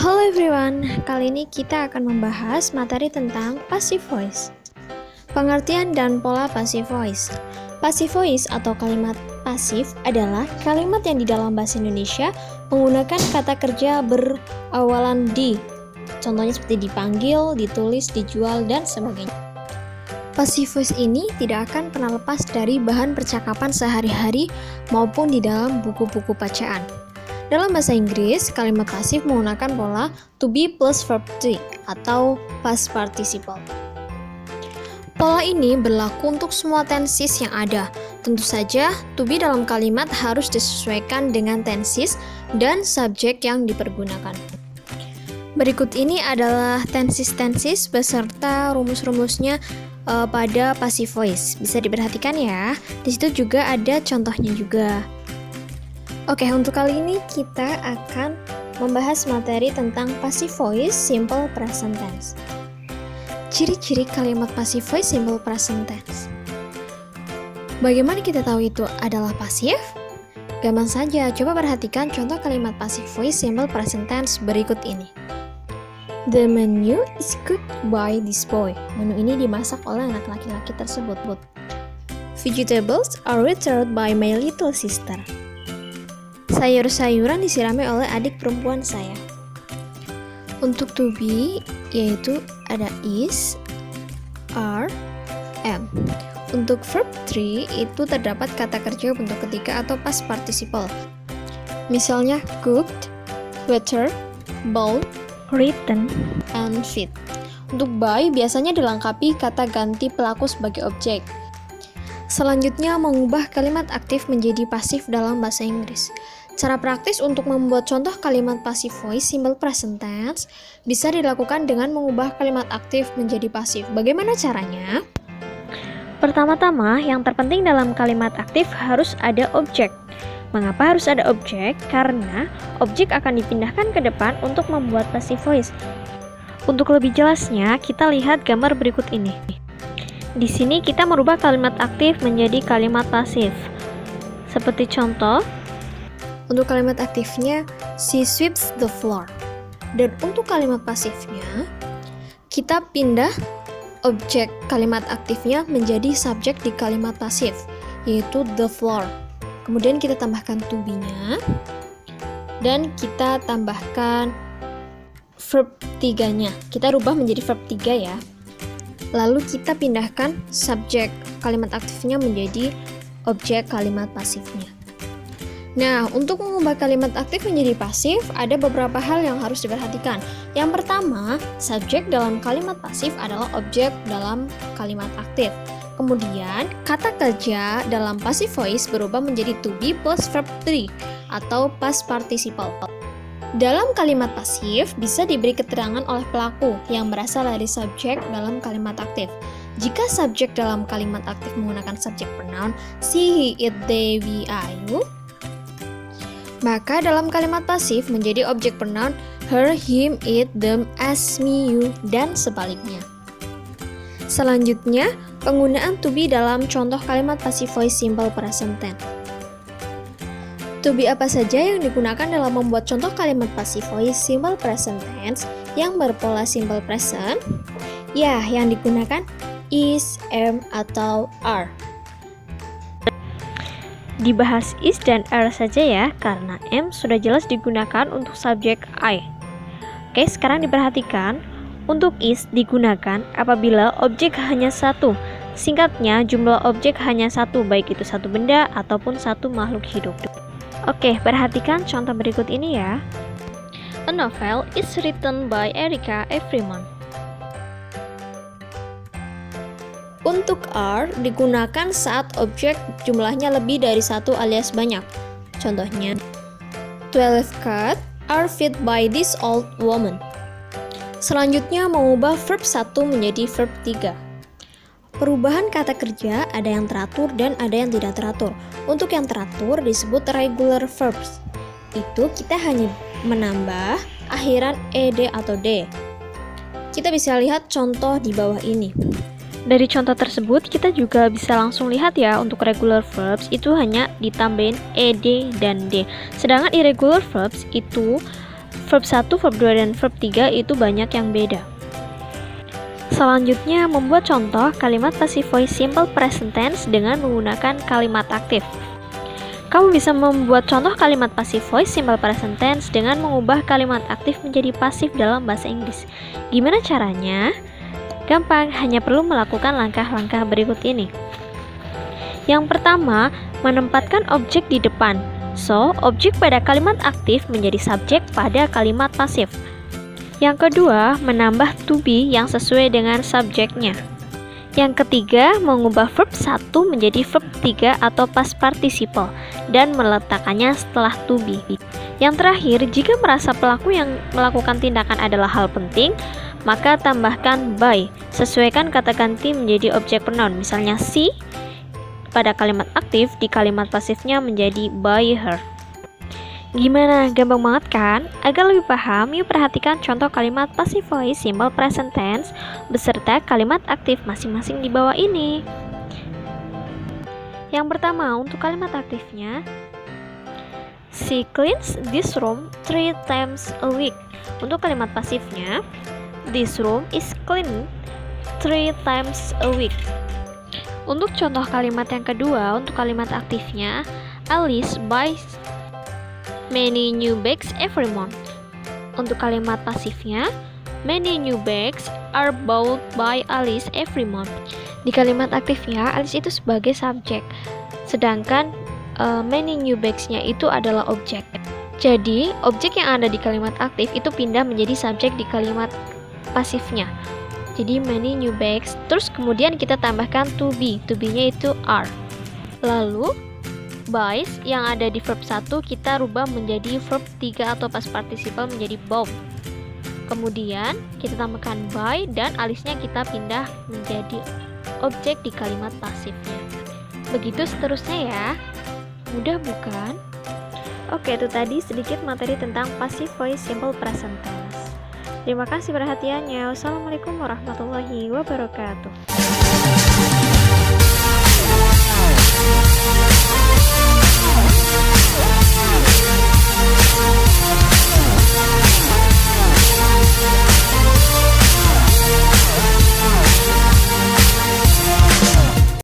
Halo everyone, kali ini kita akan membahas materi tentang passive voice. Pengertian dan pola passive voice. Passive voice atau kalimat pasif adalah kalimat yang di dalam bahasa Indonesia menggunakan kata kerja berawalan di. Contohnya seperti dipanggil, ditulis, dijual, dan sebagainya. Passive voice ini tidak akan pernah lepas dari bahan percakapan sehari-hari maupun di dalam buku-buku bacaan. Dalam bahasa Inggris, kalimat pasif menggunakan pola to be plus verb to atau past participle. Pola ini berlaku untuk semua tenses yang ada. Tentu saja, to be dalam kalimat harus disesuaikan dengan tenses dan subjek yang dipergunakan. Berikut ini adalah tenses-tenses beserta rumus-rumusnya pada passive voice. Bisa diperhatikan ya. Di situ juga ada contohnya juga. Oke, untuk kali ini kita akan membahas materi tentang passive voice simple present tense. Ciri-ciri kalimat passive voice simple present tense. Bagaimana kita tahu itu adalah pasif? Gampang saja, coba perhatikan contoh kalimat passive voice simple present tense berikut ini. The menu is cooked by this boy. Menu ini dimasak oleh anak laki-laki tersebut. Vegetables are watered by my little sister. Sayur-sayuran disirami oleh adik perempuan saya. Untuk to be, yaitu ada is, are, am. Untuk verb 3, itu terdapat kata kerja bentuk ketiga atau past participle. Misalnya cooked, watered, boiled, written, and feed. Untuk by, biasanya dilengkapi kata ganti pelaku sebagai objek. Selanjutnya, mengubah kalimat aktif menjadi pasif dalam bahasa Inggris. Cara praktis untuk membuat contoh kalimat passive voice simple present tense bisa dilakukan dengan mengubah kalimat aktif menjadi pasif. Bagaimana caranya? Pertama-tama, yang terpenting dalam kalimat aktif harus ada objek. Mengapa harus ada objek? Karena objek akan dipindahkan ke depan untuk membuat passive voice. Untuk lebih jelasnya, kita lihat gambar berikut ini. Di sini kita merubah kalimat aktif menjadi kalimat pasif. Seperti contoh, untuk kalimat aktifnya, she sweeps the floor. Dan untuk kalimat pasifnya, kita pindah objek kalimat aktifnya menjadi subjek di kalimat pasif, yaitu the floor. Kemudian kita tambahkan to be-nya, dan kita tambahkan verb 3-nya. Kita rubah menjadi verb 3 ya. Lalu kita pindahkan subjek kalimat aktifnya menjadi objek kalimat pasifnya. Nah, untuk mengubah kalimat aktif menjadi pasif, ada beberapa hal yang harus diperhatikan. Yang pertama, subjek dalam kalimat pasif adalah objek dalam kalimat aktif. Kemudian, kata kerja dalam passive voice berubah menjadi to be plus verb 3 atau past participle. Dalam kalimat pasif, bisa diberi keterangan oleh pelaku yang berasal dari subjek dalam kalimat aktif. Jika subjek dalam kalimat aktif menggunakan subjek pronoun she, he, it, they, we, you, maka dalam kalimat pasif menjadi objek pronoun her, him, it, them, us, me, you, dan sebaliknya. Selanjutnya, penggunaan to be dalam contoh kalimat passive voice simple present tense. To be apa saja yang digunakan dalam membuat contoh kalimat passive voice simple present tense yang berpola simple present? Ya, yang digunakan is, am, atau are. dibahas is dan are saja ya, karena am sudah jelas digunakan untuk subjek I. Oke, sekarang diperhatikan. Untuk is digunakan apabila objek hanya satu. Singkatnya, jumlah objek hanya satu, baik itu satu benda ataupun satu makhluk hidup. Oke, perhatikan contoh berikut ini ya. A novel is written by Erika every month. Untuk are digunakan saat objek jumlahnya lebih dari satu alias banyak. Contohnya, 12 cats are fed by this old woman. Selanjutnya, mengubah verb 1 menjadi verb 3. Perubahan kata kerja ada yang teratur dan ada yang tidak teratur. Untuk yang teratur disebut regular verbs. Itu kita hanya menambah akhiran ed atau d. Kita bisa lihat contoh di bawah ini. Dari contoh tersebut, kita juga bisa langsung lihat ya, untuk regular verbs itu hanya ditambahin ed dan d. Sedangkan irregular verbs itu verb 1, verb 2, dan verb 3 itu banyak yang beda. Selanjutnya, membuat contoh kalimat passive voice simple present tense dengan menggunakan kalimat aktif. Kamu bisa membuat contoh kalimat passive voice simple present tense dengan mengubah kalimat aktif menjadi pasif dalam bahasa Inggris. Gimana caranya? Gampang, hanya perlu melakukan langkah-langkah berikut ini. Yang pertama, menempatkan objek di depan. So, objek pada kalimat aktif menjadi subjek pada kalimat pasif. Yang kedua, menambah to be yang sesuai dengan subjeknya. Yang ketiga, mengubah verb 1 menjadi verb 3 atau past participle dan meletakkannya setelah to be. Yang terakhir, jika merasa pelaku yang melakukan tindakan adalah hal penting, maka tambahkan by. Sesuaikan kata ganti menjadi objek pronoun, misalnya she pada kalimat aktif, di kalimat pasifnya menjadi by her. Gimana? Gampang banget kan? Agar lebih paham, yuk perhatikan contoh kalimat passive voice simple present tense beserta kalimat aktif masing-masing di bawah ini. Yang pertama, untuk kalimat aktifnya, she cleans this room 3 times a week. Untuk kalimat pasifnya, this room is cleaned 3 times a week. Untuk contoh kalimat yang kedua, untuk kalimat aktifnya, Alice buys many new bags every month. Untuk kalimat pasifnya, many new bags are bought by Alice every month. Di kalimat aktifnya, Alice itu sebagai subjek, sedangkan many new bags-nya itu adalah objek. Jadi, objek yang ada di kalimat aktif itu pindah menjadi subjek di kalimat pasifnya. Jadi many new bags, terus kemudian kita tambahkan to be. To be-nya itu are. Lalu buys yang ada di verb 1 kita rubah menjadi verb 3 atau past participle menjadi bought. Kemudian kita tambahkan by dan Alice-nya kita pindah menjadi objek di kalimat pasifnya. Begitu seterusnya ya. Mudah bukan? Oke, itu tadi sedikit materi tentang passive voice simple present tense. Terima kasih perhatiannya. Wassalamualaikum warahmatullahi wabarakatuh.